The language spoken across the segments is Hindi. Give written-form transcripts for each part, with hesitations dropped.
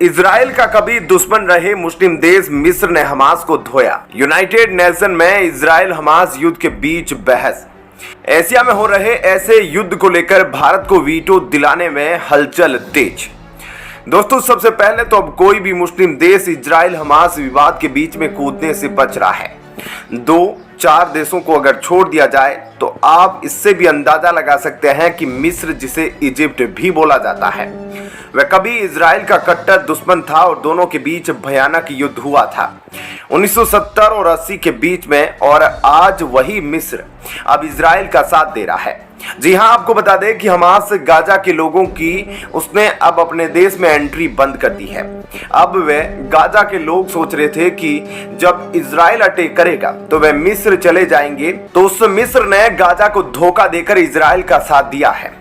इजराइल का कभी दुश्मन रहे मुस्लिम देश मिस्र ने हमास को धोया। यूनाइटेड नेशन में इजराइल हमास युद्ध के बीच बहस। एशिया में हो रहे ऐसे युद्ध को लेकर भारत को वीटो दिलाने में हलचल तेज। दोस्तों, सबसे पहले तो अब कोई भी मुस्लिम देश इजराइल हमास विवाद के बीच में कूदने से बच रहा है। 2-4 देशों को अगर छोड़ दिया जाए तो आप इससे भी अंदाजा लगा सकते हैं कि मिस्र, जिसे इजिप्ट भी बोला जाता है, वह कभी इजराइल का कट्टर दुश्मन था और दोनों के बीच भयानक युद्ध हुआ था 1970 और 80 के बीच में। और आज वही मिस्र अब इजराइल का साथ दे रहा है। जी हां, आपको बता दें कि हमास गाजा के लोगों की उसने अब अपने देश में एंट्री बंद कर दी है। अब वे गाजा के लोग सोच रहे थे कि जब इजराइल अटैक करेगा तो वे मिस्र चले जाएंगे, तो उस मिस्र ने गाजा को धोखा देकर इजराइल का साथ दिया है।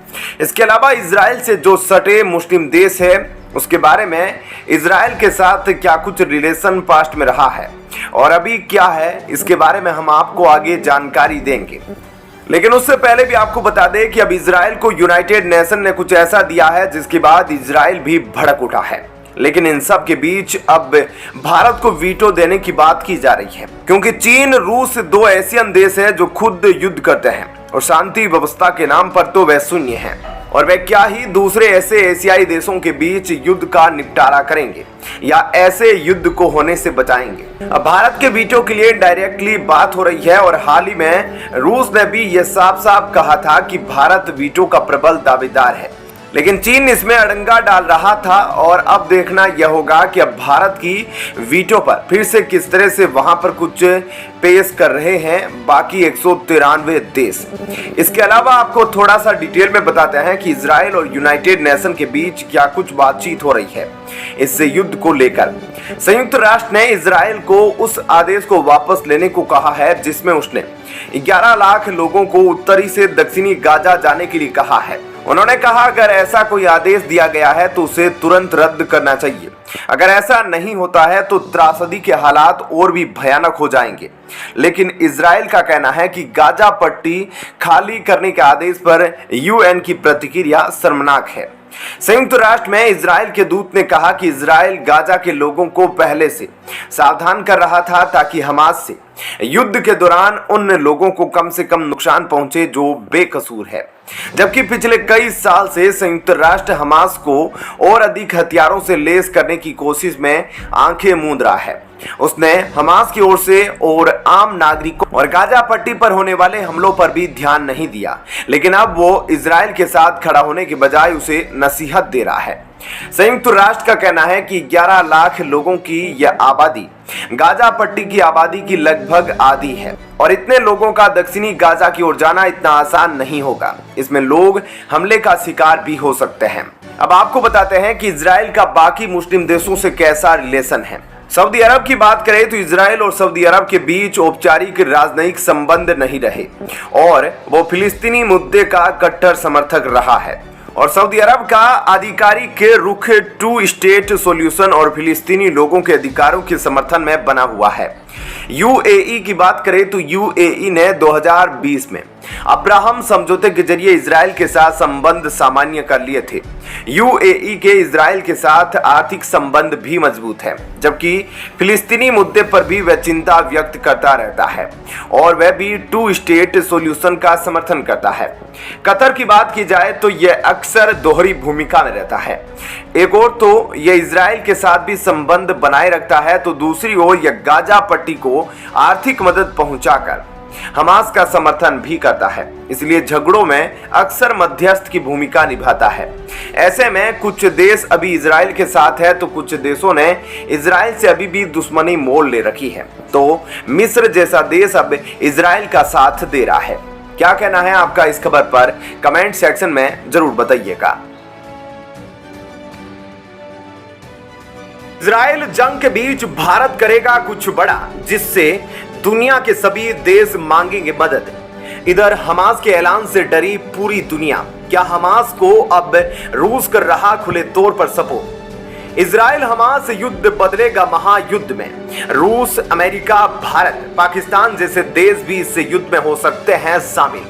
इसके अलावा इजराइल से जो सटे मुस्लिम देश है उसके बारे में इजराइल के साथ क्या कुछ रिलेशन पास्ट में रहा है और अभी क्या है, इसके बारे में हम आपको आगे जानकारी देंगे। लेकिन उससे पहले भी आपको बता दें कि अब इजराइल को यूनाइटेड नेशन ने कुछ ऐसा दिया है जिसके बाद इजराइल भी भड़क उठा है। लेकिन इन सब के बीच अब भारत को वीटो देने की बात की जा रही है, क्योंकि चीन, रूस 2 एशियन देश हैं जो खुद युद्ध करते हैं और शांति व्यवस्था के नाम पर तो वे शून्य हैं, और वे क्या ही दूसरे ऐसे एशियाई देशों के बीच युद्ध का निपटारा करेंगे या ऐसे युद्ध को होने से बचाएंगे। अब भारत के वीटो के लिए डायरेक्टली बात हो रही है और हाल ही में रूस ने भी यह साफ साफ कहा था कि भारत वीटो का प्रबल दावेदार है। लेकिन चीन इसमें अड़ंगा डाल रहा था और अब देखना यह होगा कि अब भारत की वीटो पर फिर से किस तरह से वहां पर कुछ पेश कर रहे हैं बाकी 193 देश। इसके अलावा आपको थोड़ा सा डिटेल में बताते हैं कि इजराइल और यूनाइटेड नेशन के बीच क्या कुछ बातचीत हो रही है इससे युद्ध को लेकर। संयुक्त राष्ट्र ने इजराइल को उस आदेश को वापस लेने को कहा है जिसमें उसने 11 लाख लोगों को उत्तरी से दक्षिणी गाजा जाने के लिए कहा है। उन्होंने कहा अगर ऐसा कोई आदेश दिया गया है तो उसे तुरंत रद्द करना चाहिए। अगर ऐसा नहीं होता है तो त्रासदी के हालात और भी भयानक हो जाएंगे। लेकिन इजराइल का कहना है कि गाजा पट्टी खाली करने के आदेश पर यूएन की प्रतिक्रिया शर्मनाक है। संयुक्त राष्ट्र में इजराइल के दूत ने कहा कि इजराइल गाजा के लोगों को पहले से सावधान कर रहा था ताकि हमास से युद्ध के दौरान उन लोगों को कम से कम नुकसान पहुंचे जो बेकसूर है। जबकि पिछले कई साल से संयुक्त राष्ट्र हमास को और अधिक हथियारों से लैस करने की कोशिश में आंखें मूंद रहा है। उसने हमास की ओर से और आम नागरिकों और गाजा पट्टी पर होने वाले हमलों पर भी ध्यान नहीं दिया, लेकिन अब वो इजराइल के साथ खड़ा होने के बजाय उसे नसीहत दे रहा है। संयुक्त राष्ट्र का कहना है कि 11 लाख लोगों की यह आबादी गाजा पट्टी की आबादी की लगभग आधी है और इतने लोगों का दक्षिणी गाजा की ओर जाना इतना आसान नहीं होगा। इसमें लोग हमले का शिकार भी हो सकते हैं। अब आपको बताते हैं कि इजराइल का बाकी मुस्लिम देशों से कैसा रिलेशन है। सऊदी अरब की बात करें तो इजराइल और सऊदी अरब के बीच औपचारिक राजनयिक संबंध नहीं रहे और वो फिलिस्तीनी मुद्दे का कट्टर समर्थक रहा है और सऊदी अरब का आधिकारिक रुख 2 स्टेट सॉल्यूशन और फिलिस्तीनी लोगों के अधिकारों के समर्थन में बना हुआ है। यूएई की बात करें तो यूएई ने 2020 में अब्राहम समझौते के जरिए इजराइल के साथ संबंध सामान्य कर लिए थे। यूएई के इजराइल के साथ आर्थिक संबंध भी मजबूत है, जबकि फिलिस्तीनी मुद्दे पर भी वह चिंता व्यक्त करता रहता है और वह भी 2 स्टेट सॉल्यूशन का समर्थन करता है। कतर की बात की जाए तो यह अक्सर दोहरी भूमिका में रहता है। एक ओर तो यह इजराइल के साथ भी संबंध बनाए रखता है तो दूसरी ओर यह गाजा पट्टी को आर्थिक मदद पहुंचाकर हमास का समर्थन भी करता है। इसलिए झगड़ों में अक्सर मध्यस्थ की भूमिका निभाता है। ऐसे में कुछ देश अभी इजराइल के साथ है तो कुछ देशों ने इजराइल से अभी भी दुश्मनी मोल ले रखी है। तो मिस्र जैसा देश अब इजराइल का साथ दे रहा है। क्या कहना है आपका इस खबर पर कमेंट सेक्शन में जरूर बताइएगा। इजराइल जंग के बीच भारत करेगा कुछ बड़ा जिससे दुनिया के सभी देश मांगेंगे मदद। इधर हमास के ऐलान से डरी पूरी दुनिया। क्या हमास को अब रूस कर रहा खुले तौर पर सपोर्ट। इजराइल हमास युद्ध बदलेगा महायुद्ध में। रूस, अमेरिका, भारत, पाकिस्तान जैसे देश भी इस युद्ध में हो सकते हैं शामिल।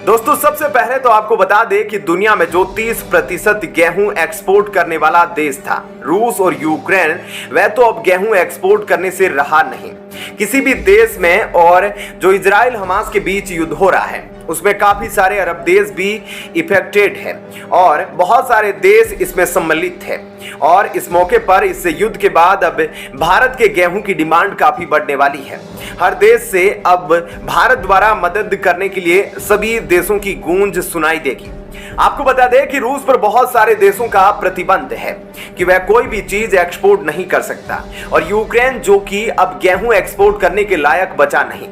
दोस्तों सबसे पहले तो आपको बता दें कि दुनिया में जो 30% गेहूं एक्सपोर्ट करने वाला देश था रूस और यूक्रेन, वह तो अब गेहूं एक्सपोर्ट करने से रहा नहीं किसी भी देश में। और जो इजराइल हमास के बीच युद्ध हो रहा है उसमें काफी सारे अरब देश भी इफेक्टेड है और बहुत सारे देश इसमें सम्मिलित है। और इस मौके पर इस युद्ध के बाद अब भारत के गेहूं की डिमांड काफी बढ़ने वाली है। हर देश से अब भारत द्वारा मदद करने के लिए सभी देशों की गूंज सुनाई देगी। आपको बता दें कि रूस पर बहुत सारे देशों का प्रतिबंध है कि वह कोई भी चीज एक्सपोर्ट नहीं कर सकता और यूक्रेन जो कि अब गेहूं एक्सपोर्ट करने के लायक बचा नहीं।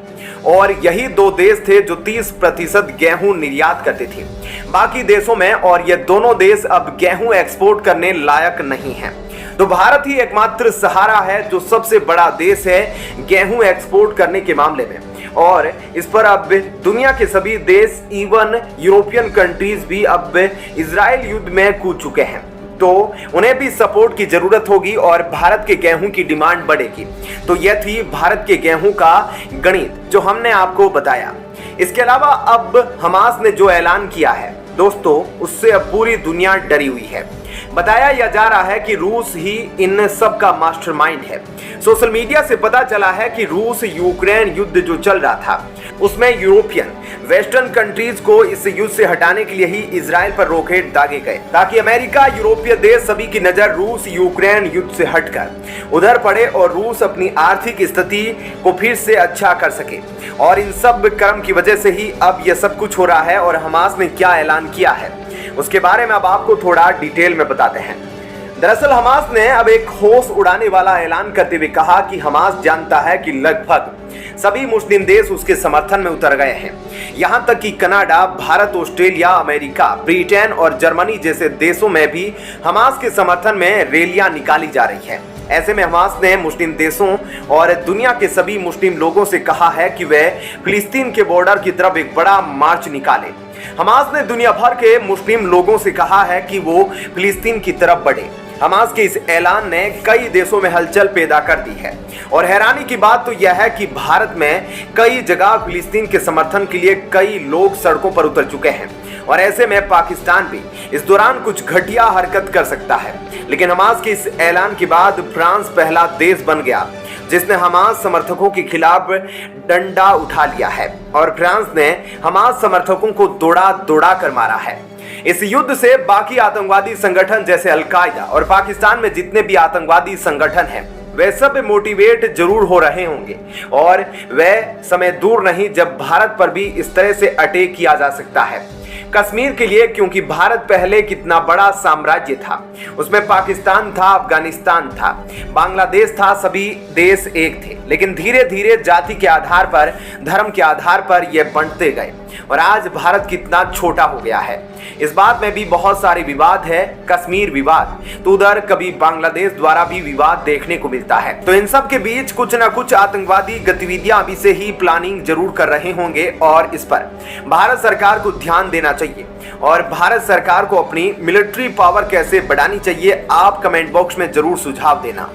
और यही दो देश थे जो 30% गेहूं निर्यात करते थे बाकी देशों में, और ये दोनों देश अब गेहूं एक्सपोर्ट करने लायक नहीं हैं। तो भारत ही एकमात्र सहारा है जो सबसे बड़ा देश है गेहूं एक्सपोर्ट करने के मामले में। और इस पर अब दुनिया के सभी देश इवन यूरोपियन कंट्रीज भी अब इजराइल युद्ध में कूद चुके हैं, तो उन्हें भी सपोर्ट की जरूरत होगी और भारत के गेहूं की डिमांड बढ़ेगी। तो यह थी भारत के गेहूं का गणित जो हमने आपको बताया। इसके अलावा अब हमास ने जो ऐलान किया है दोस्तों, उससे अब पूरी दुनिया डरी हुई है। बताया यह जा रहा है कि रूस ही इन सब का मास्टरमाइंड है। सोशल मीडिया से पता चला है कि रूस यूक्रेन युद्ध जो चल रहा था उसमें यूरोपियन वेस्टर्न कंट्रीज को इस युद्ध से हटाने के लिए ही इजराइल पर रॉकेट दागे गए ताकि अमेरिका, यूरोपीय देश सभी की नजर रूस यूक्रेन युद्ध से हटकर उधर पड़े और रूस अपनी आर्थिक स्थिति को फिर से अच्छा कर सके। और इन सब कर्म की वजह से ही अब यह सब कुछ हो रहा है। और हमास ने क्या ऐलान किया है उसके बारे में अब आपको थोड़ा डिटेल में बताते हैं। दरअसल हमास ने अब एक होश उड़ाने वाला ऐलान करते हुए कहा कि हमास जानता है कि लगभग सभी मुस्लिम देश उसके समर्थन में उतर गए हैं। यहां तक कि Canada, Bharat, Australia, America, Britain और जर्मनी जैसे देशों में भी हमास के समर्थन में रैलियां निकाली जा रही है। ऐसे में हमास ने मुस्लिम देशों और दुनिया के सभी मुस्लिम लोगों से कहा है कि वे फिलिस्तीन के बॉर्डर की तरफ एक बड़ा मार्च निकालें। हमास ने दुनिया भर के मुस्लिम लोगों से कहा है कि वो फिलिस्तीन की तरफ बढ़े। हमास के इस ऐलान ने कई देशों में हलचल पैदा कर दी है और हैरानी की बात तो यह है कि भारत में कई जगह फिलिस्तीन के समर्थन के लिए कई लोग सड़कों पर उतर चुके हैं। और ऐसे में पाकिस्तान भी इस दौरान कुछ घटिया हरकत कर सकता है। लेकिन हमास के इस ऐलान के बाद फ्रांस पहला देश बन गया जिसने हमास समर्थकों के खिलाफ डंडा उठा लिया है और फ्रांस ने हमास समर्थकों को दौड़ा कर मारा है। इस युद्ध से बाकी आतंकवादी संगठन जैसे अल-कायदा और पाकिस्तान में जितने भी आतंकवादी संगठन हैं वे सब मोटिवेट जरूर हो रहे होंगे और वह समय दूर नहीं जब भारत पर भी इस तरह से अटैक किया जा सकता है। कश्मीर के लिए, क्योंकि भारत पहले कितना बड़ा साम्राज्य था, उसमें पाकिस्तान था, अफगानिस्तान था, बांग्लादेश था, सभी देश एक थे। लेकिन धीरे धीरे जाति के आधार पर, धर्म के आधार पर ये बंटते गए और आज भारत कितना छोटा हो गया है। इस बात में भी बहुत सारे विवाद है। कश्मीर विवाद तो उधर कभी बांग्लादेश द्वारा भी विवाद देखने को मिलता है। तो इन सब के बीच कुछ न कुछ आतंकवादी गतिविधियां अभी से ही प्लानिंग जरूर कर रहे होंगे और इस पर भारत सरकार को ध्यान देना चाहिए और भारत सरकार को अपनी मिलिट्री पावर कैसे बढ़ानी चाहिए, आप कमेंट बॉक्स में जरूर सुझाव देना।